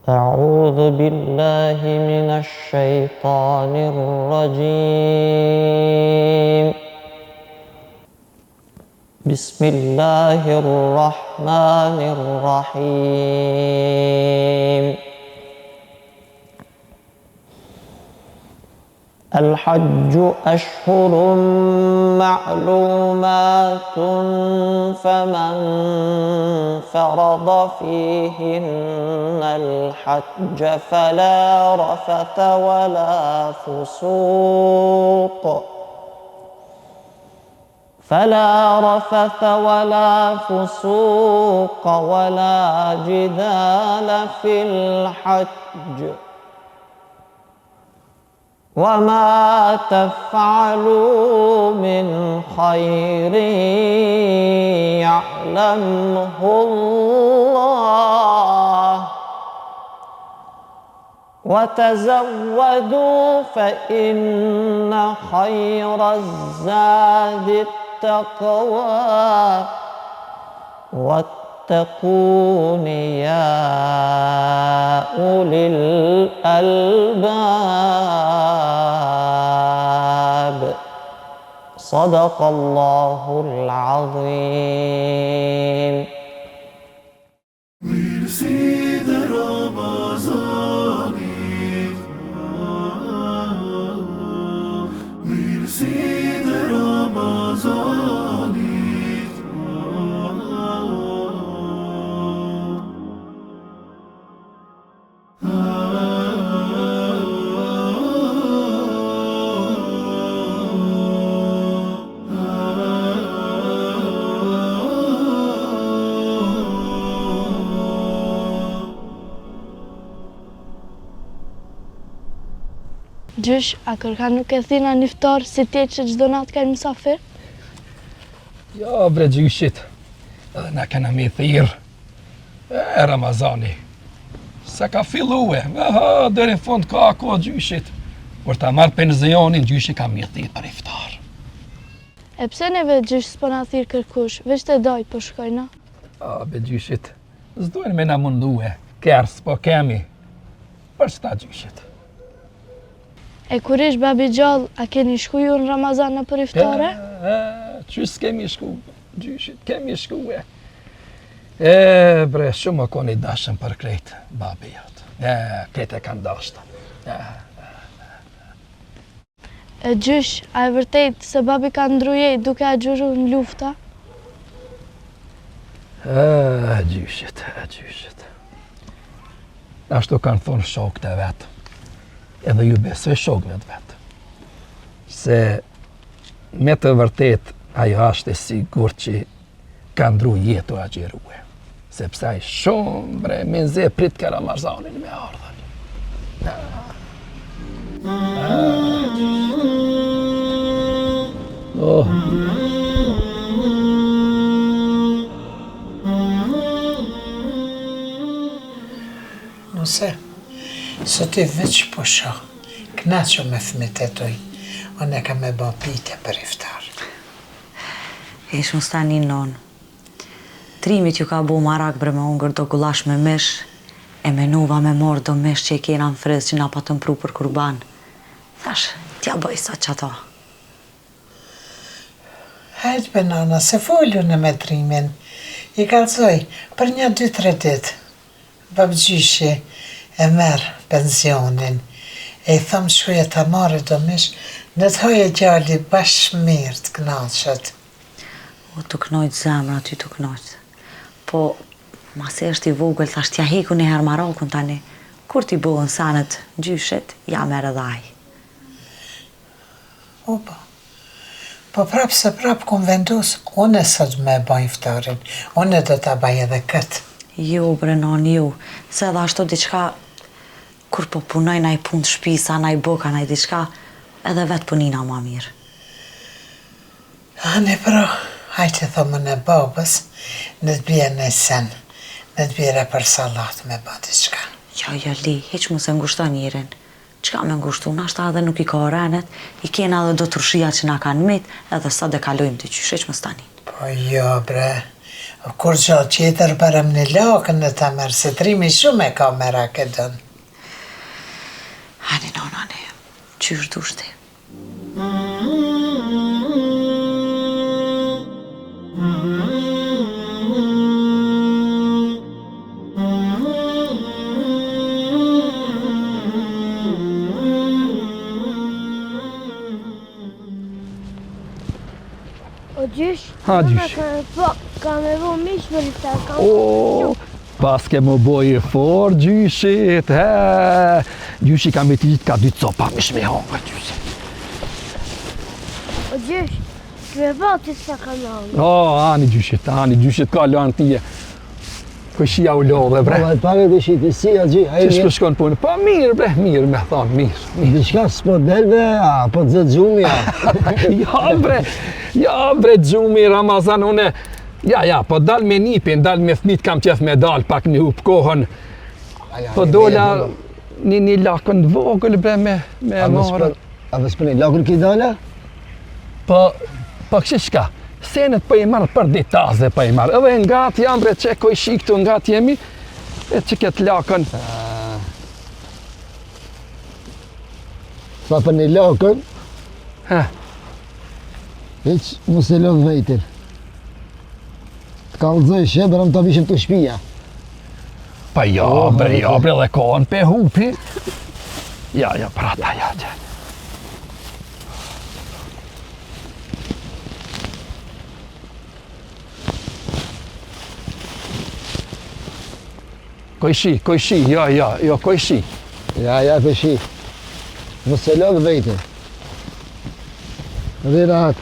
أعوذ بالله من الشيطان الرجيم بسم الله الرحمن الرحيم الحج أشهر معلومات فمن فرض فيهن الحج فلا رفث ولا فسوق ولا جدال في الحج وما تفعلوا من خير يعلمه الله وتزودوا فإن خير الزاد التقوى واتقون يا أولي الألباب صدق الله العظيم. Gjysh, a kërka nuk e thina njëftar si tjetë që gjdo natë ka mësafir? Jo, bre gjyshit, edhe na kena me thirë e Ramazani. Se ka fillue, deri në fund ka ako gjyshit. Kur ta marrë pensionin, gjyshi ka me thirë për iftar. E pse neve gjysh s'po na thirë kërkush, veç të doj po shkojna? Be gjyshit, s'dojnë me na mundue, kërë s'po kemi. Për çta gjyshit? E kur ish babi gjall, a keni shku ju në Ramazan në për iftare? Qys kemi shku, gjyshit, kemi shku bre, shumë o koni dashën për krejtë, babi jotë. Krejtë e kanë dashtë. Gjysh, a e vërtejt se babi ka ndrujej duke a gjuru në lufta? Gjyshit. Ashtu kanë thonë shokët e vetë. Edhe ju besoj shokëve të vetë. Se me të vërtet, ajo është e sigur që ka ndru jetu a gjerue. Sepse ai shumë bre, me nxe prit ka Ramazanin me ardhen. Nuse, sot i veç po shoh, knaqo me fëmit e tuj, unë e ka me bë pite për iftar. Ish më stani non. Trimit ju ka bu marak bre me ungër do gulash me mish, e menuva me morë do mish që i kena në friz që na pa të mpru për kurban. Thash, t'ja bëj sa që ato. Hajt benana, se folju në me trimin. I kalzoj për 1-2-3 dit. Babgjyshi e merë pensionin. E i thëmë shkuja ta marrë do mish, në të hoje gjalli bashkë mirë të knaqët. O, të knojtë zemra, ty të knojtë. Po, mase është i vogël, thash t'ja heku një herë marakun tani. Kur t'i bohën sanet gjyshit, ja merë edhe aj. Opa. Po prapë se prapë kom vendus, unë e sot me baj iftarin, unë do t'a baj edhe këtë. Jo, bre non, jo, se edhe ashtu diqka, kur po punoj naj punë të shpisa, naj boka, naj diqka, edhe vetë punina ma mirë. Ane pro, hajtë thomën e babës, në të bje në sen, në të bjera për salat me ba diqka. Jo, li, heq mu se ngushto njerin. Qka me ngushtu, nashta edhe nuk i ka orenet, i kena edhe do të rëshia që na kanë mit, edhe sa dhe kalojmë të qysh, heq mu stani. Po jo, bre, Kur gjo qeter parëm në lakën në ta merë, se trimi shumë e ka mera këtë dënë. Hani nona, ne, qysh dushti? O gjysh? Ha, gjysh. Po, ka me vo mish për iftar, ka Pas ke më bojë fort, gjyshit, Gjyshi ka me tijit ka 2 copa, mish me hongër, gjyshit. O gjysh, kve po të sa ka me hongër. Ani gjyshit ka lanë tije. Këshia u lodhe, bre. Po, pare të shiti, si a gjy, Që shko shkon punë? Po mirë, bre, mirë me thonë, mirë. Diçka s'po delve, po të zë gjumi, Ja, bre, gjumi, Ramazan, une, ja, po dal me nipin, dal me fmit, kam qef me dal, pak një hup kohën. Po dola një lakën vogël, bre, me marë. A vëspër një lakën ki dala? Po kështë shka, senet po i marrë për ditaze po i marrë. Edhe nga të jam, bre, që koj shiktu nga të jemi, e që këtë lakën. Sa për një lakën, Ha, hiq mos e lodh vejtin. Të kallëzoj shebërëm të vishëm të shpija. pa ja, bre, dhe kohën pe hupi. Ja, prata, ja. Kojshi, jo, kojshi. Ja, pëshi. Mos e lodh vejtin. Rri rahat.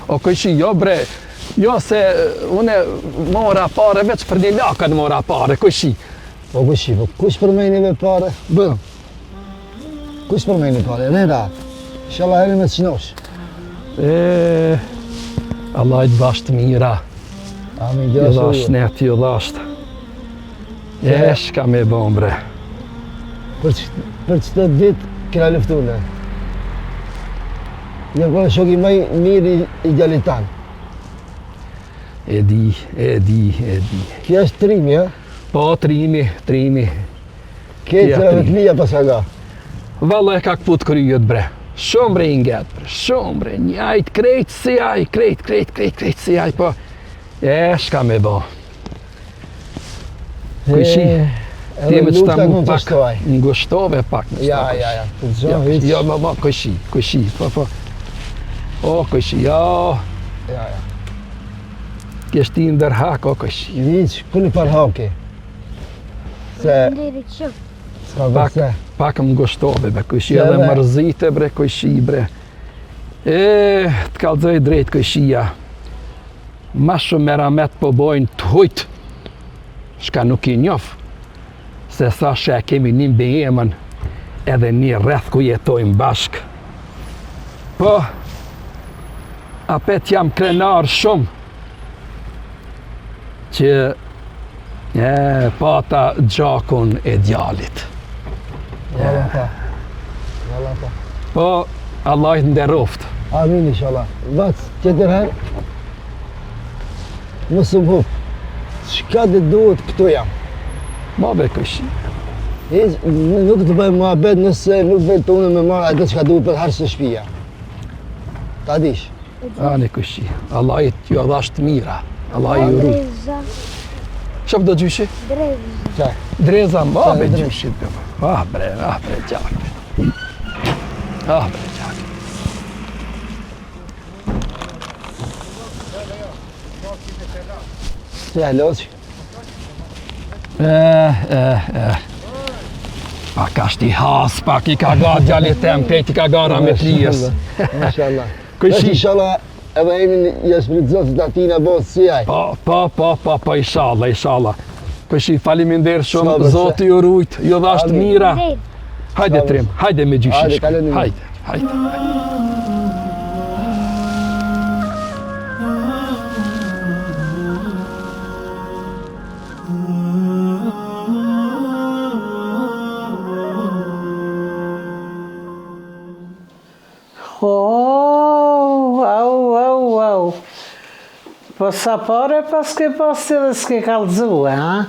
O kojshi, jo bre, jo se une mora pare veç për një lakën mora pare, kojshi. Po kushi, po kush përmeni me pare? Bëm. Kush përmeni pare? Rri rahat. Inshallah heri me të qinosh. Allah i të basht mira, Amin, ju gjasë dasht net, ju dasht. Shka me bon, bre. Për qëtë ditë kena luftune. Një kërë shoki maj mirë i gjallit tanë. E di. Kja është trimi, ja? Po, trimi. Kje Kja të trimi. të lija pas ka ga. Valla e ka këput kryet, bre. Shumë bre inget, bre. Shumë bre, njajt krejt si aj, krejt si aj, po. Shka me bo. Kujshi, ti me qëta mu pak, ngushtove pak me qëta. Ja. Të gjohë, hiq. Jo, ma, kujshi, po. O, kujshi, jo. Ja. Kjeshti ndër hak, o, kujshi. Hiq, kuni par haki. Se, Lirit shumë. s'ka vërse. Pak më ngushtove, bre, kujshi Se edhe edhe- mërzite, bre, kujshi, bre. Të kalzoj drejt kujshia. Ma shumë meramet po bojnë të hujt, shka nuk i njof, se sa shë kemi një mbejemën edhe një rreth ku jetojmë bashk. Po, apet jam krenar shumë, që pata gjakun e djalit. Valla pa. Po, Allah i të nderoft. Amin, inshallah. Vac, tjetër herë, mësë më hup. Shka dhe duhet këtu jam. Ma be këshi. Nuk të bëjmë muhabet nëse nuk vetë të unë me marrë atë që ka duhet për harës të shpija. Ta dish. Ani këshi. Allah i t'ju adhasht mira. Allah i uru. Dreza. Qëp do gjyshi? Dreza. Qaj. Dreza ma Qaj, be dreza. gjyshit. Bre, gjak. Bre, gjak. Qaj, loqë. Pak ashtë i has, pak i ka ga djallit tem, krejt i ka gara me trijës. Mashallah. Këshi. Inshallah, edhe jemi një shpritzotit atina bosë si aj. Po, inshallah. Këshi, faliminderë shumë, S'ka përse. Zoti ju rujt, ju dhasht Amin. mira. Drejt. Hajde trim, hajde me gjyshi. Hajde, kaleni me. Hajde. Au. Po Po sa pare pas ke pasti dhe s'ke kallëzue, ha?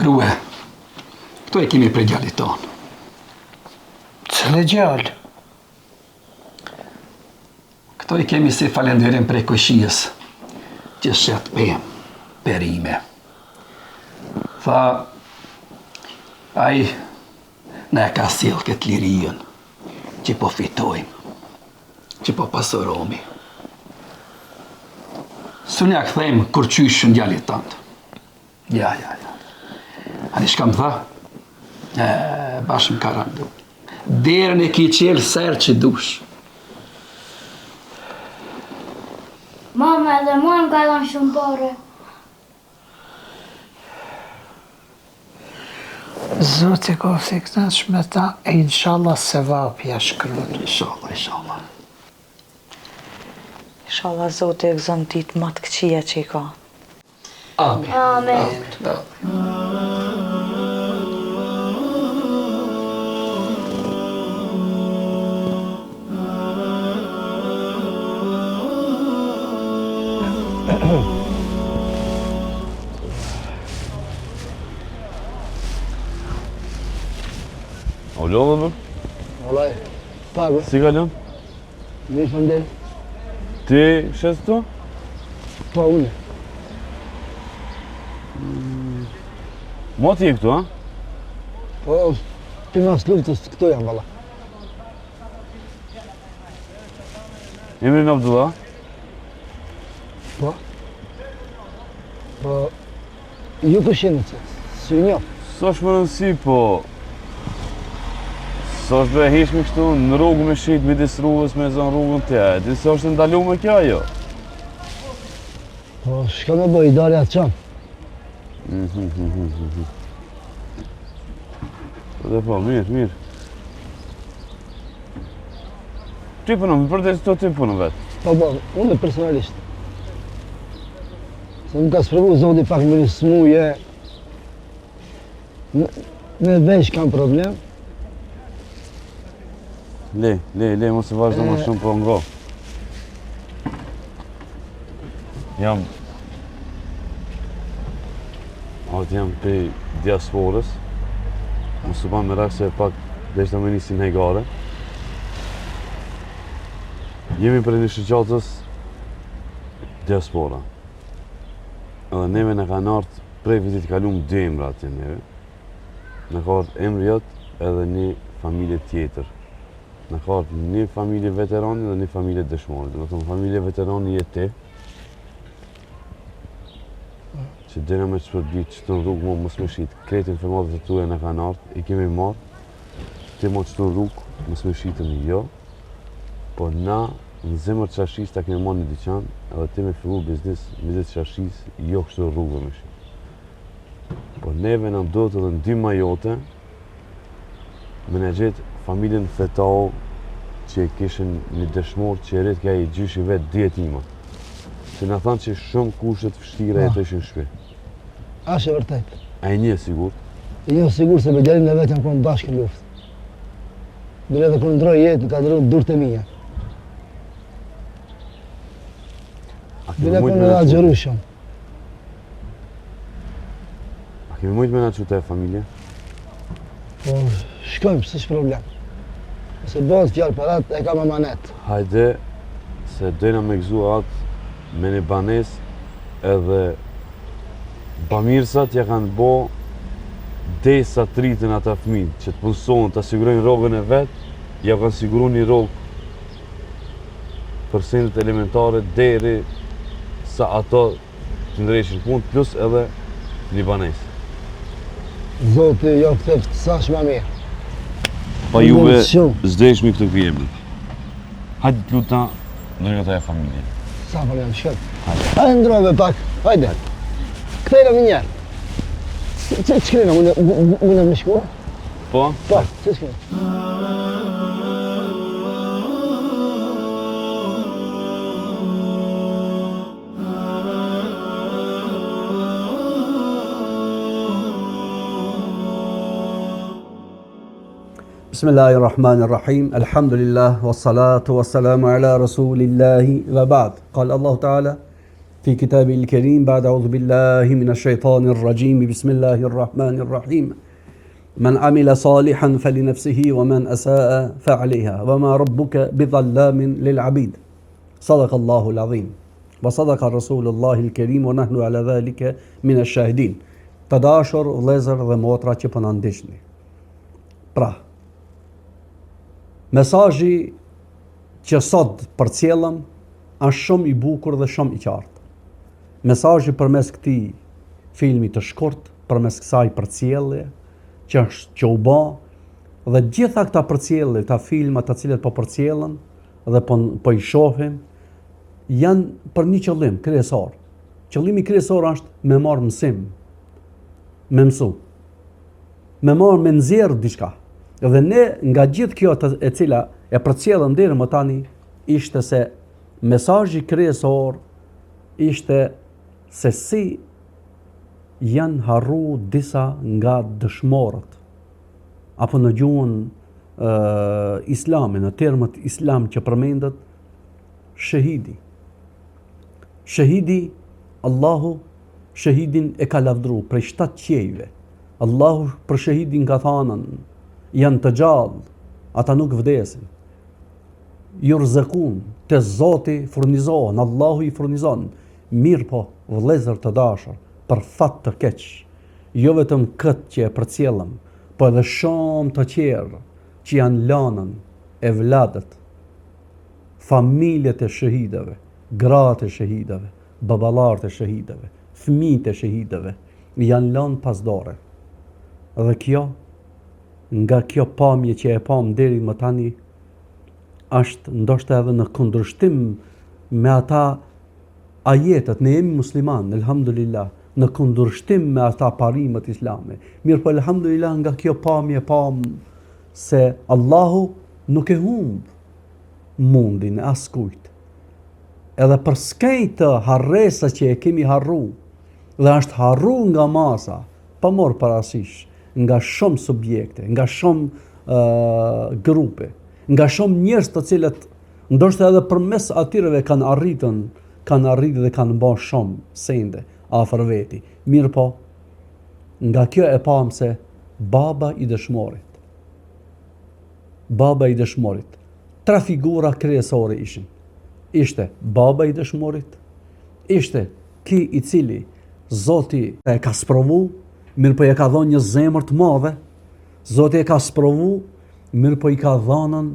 Grue, këto e kemi prej gjallit tonë. Cële gjallë? Këto i kemi si falenderim prej kojshijës, që shetë pëmë, perime. Tha, ai ne ka sjell këtë lirijën, që po fitojmë, që po pasuromi. Sunja këthejmë kur qysh në gjallit tëndë. Ja. Ani shkam tha? Bashkë më ka randu. Derën e ki qelë serë që dush. Mama edhe mua më ka dhënë shumë pare. Zoti kofti kënaqsh me ta, e inshallah se vapja shkruan. Inshallah. Inshallah Zoti e gëzon ditë më të këqija që i ka. Amin. Amen. Alo baba, Vallahi, pago. si kalon? Mirë fëndel. Ti shes këtu? Po, unë. Mo ti je këtu, ha? Po, pimas luftës, këto jam, valla. Emrin Abdullah? Po, ju përshini që, si një. Sa është më rëndësi, po... Sa është be hishmi kështu në rrugë me shit, midis rrugës me zonë rrugën të e, di sa është ndalu me kja jo? Po, shka me bëj, i darja të qanë. Dhe po, mirë. Ti punon, për të të ti punon vetë? Po, unë personalisht. Se më ka sprovu zoti pak më një smuje, me veç kam problem. Le, mos e vazhdo më shumë po ngo. Jam pej diasporës. Mos u ban me rak se pak deshta me nisin hejgare. Jemi për një shëqatës diaspora. Edhe neve në kanë artë prej vitit kalum 2 emra atje neve. Në ka artë emri jot edhe një familje tjetër. Në ka artë një familje veterani dhe një familje dëshmori. Dhe më familje veterani je ti. Që dena me që përbit që të në rrugë mos me shit. Kretin informatët e tuja në kanë artë, i kemi marë. Ti mo që të në rrugë, mos me shitën jo. Po na në zemër qashis ta kemi marë një dyqan, edhe ti me fillu biznis midis qashis, jo kështu rrugë me shit. Po neve në ndodhët edhe ndima jote, me në gjithë familjen Fetau që e kishin një dëshmor që e rritë ka i gjyshi vetë djetima. Që në thanë që shumë kushtet fështira e të ishin shpi. Ashe vërtet. A e një sigur? E një sigur se me djerim në vetë janë konë bashkë në luftë. Dure dhe kërë ndroj jetë, ka drejtë durët e mija. Dure kërë në agjeru shumë. A kemi mujtë me nga qute e familje? Po, shkojmë, s'është problem. Se bëhet fjallë për atë, e ka më manet. Hajde, se dojna me gëzu atë me një banes edhe bamirësat ja kanë bo dej sa të rritën ata fëmijë, që të punësohen, të asigurojnë rrogën e vetë, ja kanë siguru një rrogë për sendet elementare deri sa ato të ndrejshin punë, plus edhe një banes. Zoti, jo këtë sash ma mirë. Pa juve zdejshmi këtë kujemi. Hajde të luta në një të e familje. Sa për jam shkët. Hajde ndrojve pak, hajde. Këtejna më njerë. Që shkrena, unë me shku? Po? Po, që shkrena? Bismillahirrahmanirrahim. Alhamdulillah wassalatu wassalamu ala rasulillahi wa ba'd. Qala Allah Ta'ala في كتابه الكريم بعد أعوذ بالله من الشيطان الرجيم بسم الله الرحمن الرحيم من عمل صالحا فلنفسه ومن أساء فعليها وما ربك بظلام للعبيد صدق الله العظيم وصدق رسول الله الكريم ونحن على ذلك من الشاهدين. Të dashur vëllezër dhe motra që po na ndiqni. Pra, mesazhi që sot përcjellëm është shumë i bukur dhe shumë i qartë. Mesazhi përmes këtij filmi të shkurt, përmes kësaj përcjellje që u bë dhe gjitha këta përcjellje, këta filma të cilët po përcjellen dhe po i shohim janë për një qëllim kryesor. Qëllimi kryesor është me marrë mësim, me mësu, me marrë me nxjerrë diçka. Dhe ne nga gjithë kjo e cila e përcjellëm deri më tani ishte se mesazhi kryesor ishte se si janë harru disa nga dëshmorët, apo në gjuhën islame, në termët islam që përmendet, shahidi. Shahidi, Allahu, shahidin e ka lavdru prej 7 qejve. Allahu për shahidin ka thanën, janë të gjallë, ata nuk vdesin. Yurzakun, te Zoti furnizohen, Allahu i furnizon. Mirë po, vëllezër të dashur, për fat të keq, jo vetëm këtë që e përcjellëm, po edhe shumë të tjerë që janë lanën, evladët, familjet e shahidëve, gratë e shahidëve, baballarët e shahidëve, fëmijët e shahidëve, janë lanë pas dore. Dhe kjo, nga kjo pamje që e pam deri më tani, është ndoshta edhe në kundërshtim me ata ajetet, ne jemi musliman, elhamdulillah, në kundërshtim me ata parimet islame. Mirë po elhamdulillah nga kjo pamje pam se Allahu nuk e humb mundin askujt. Edhe për skejtë harresa që e kemi harru, dhe është harru nga masa, pa morë parasysh, nga shumë subjekte, nga shumë grupe, nga shumë njerëz të cilët ndoshta edhe përmes atyreve kanë arritë dhe kanë bërë shumë sende afër veti. Mirë po, nga kjo e pam se baba i dëshmorit. Baba i dëshmorit. 3 figura kryesore ishin. Ishte baba i dëshmorit, ishte ki i cili Zoti e ka sprovu, mirë po e ka dhënë një zemër të madhe. Zoti e ka sprovu, mirë po i ka dhënën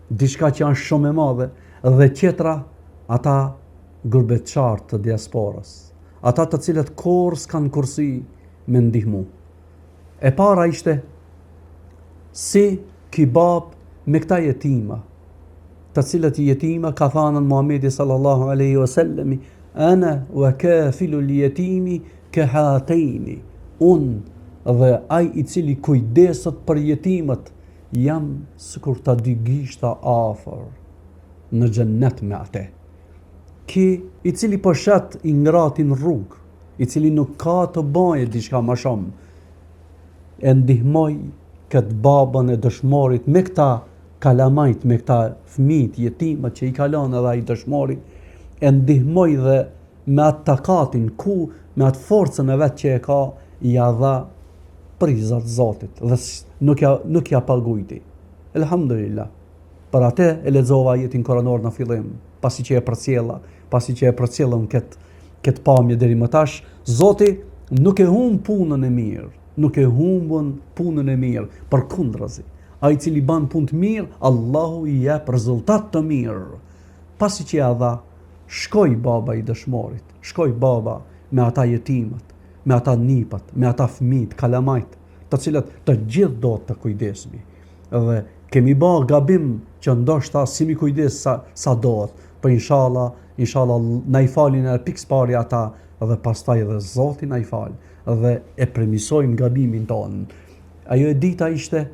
diçka që është shumë e madhe. Dhe tjetra, ata gurbetçarë të diasporës, ata të cilët kurrë s'kan kursi me ndihmu. E para ishte si ki bab me këta jetima, të cilët jetima ka thanën Muhamedi sallallahu alaihi wasallam, ana wa kafilu l-yatimi ka hatayni. Unë dhe ai i cili kujdeset për jetimet jam sikur ta dy gishta afër në xhennet me atë. Ki i cili po shet i ngratin rrugë, i cili nuk ka të bëjë diçka më shumë, e ndihmoj këtë babën e dëshmorit me këta kalamajt, me këta fëmijët jetimat që i kalon edhe ai dëshmori, e ndihmoj dhe me atë takatin me atë forcën e vet që e ka, ja dha prizat Zotit dhe nuk ja pagujti. Elhamdulillah. Për atë e lexova ajetin koranor në fillim, pasi që e përcjellëm këtë pamje deri më tash, Zoti nuk e humb punën e mirë, nuk e humbën punën e mirë, përkundrazi. Ai i cili bën punë të mirë, Allahu i jep rezultat të mirë. Pasi që ja dha, shkoj baba i dëshmorit, shkoj baba me ata jetimat, me ata nipat, me ata fëmijët, kalamajt, të cilët të gjithë do të kujdesmi. Dhe kemi bërë gabim që ndoshta si mi kujdes sa dohet, për inshallah na i falin e pikës pari ata dhe pastaj edhe Zoti na i fal dhe e premisojmë gabimin tonë. Ajo e dita ishte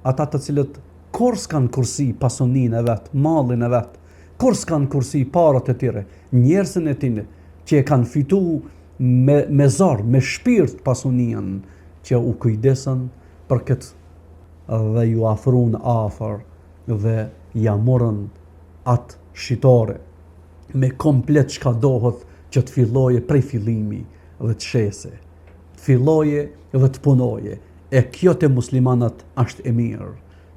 ata të cilët kur s'kan kursi pasoninë e vet, mallin e vet, kur s'kan kursi parat e tyre, njerëzën e tyre që e kanë fitu me zor, me shpirt pasoninë, që u kujdesën për këtë dhe ju afrun afër dhe ja morën atë shitore me komplet çka dohet që të filloje prej fillimi dhe të shese, të filloje dhe të punoje. E kjo të muslimanat është e mirë,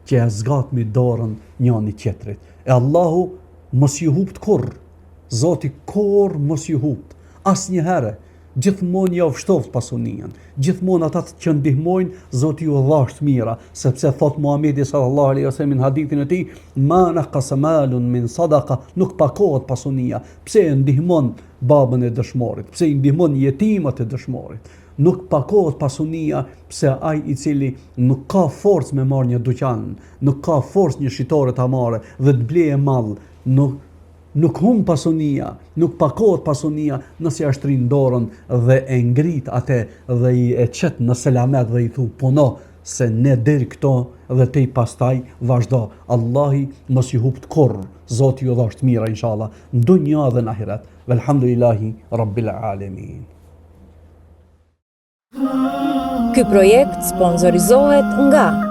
që e zgatmi dorën njëni tjetrit. E Allahu mos ju hupt kurr, Zoti kurr mos ju hupt, asnjëherë. Gjithmonë ja vështoft pasunien, gjithmonë ata që ndihmojnë, Zoti ju dhasht mira, sepse thot Muhamedi sallallahu alaihi wasallam në hadithin e tij, ma naqasa malun min sadaqa, nuk pakohet pasunia. Pse e ndihmon babën e dëshmorit, pse i ndihmon jetimat e dëshmorit, nuk pakohet pasunia, pse ai i cili nuk ka forcë me marrë një dyqan, nuk ka forcë një shitore ta marrë dhe të bleje mall, nuk hum pasunia, nuk pakohet pasunia nëse ja shtrin dorën dhe e ngrit atë dhe i e qet në selamet dhe i thu puno se ne deri këto dhe te i pastaj vazhdo. Allahi mos ju hupt kurr, Zoti ju dhasht mira inshallah në dunja dhe në ahiret. Velhamdulillahi rabbil alamin. Ky projekt sponsorizohet nga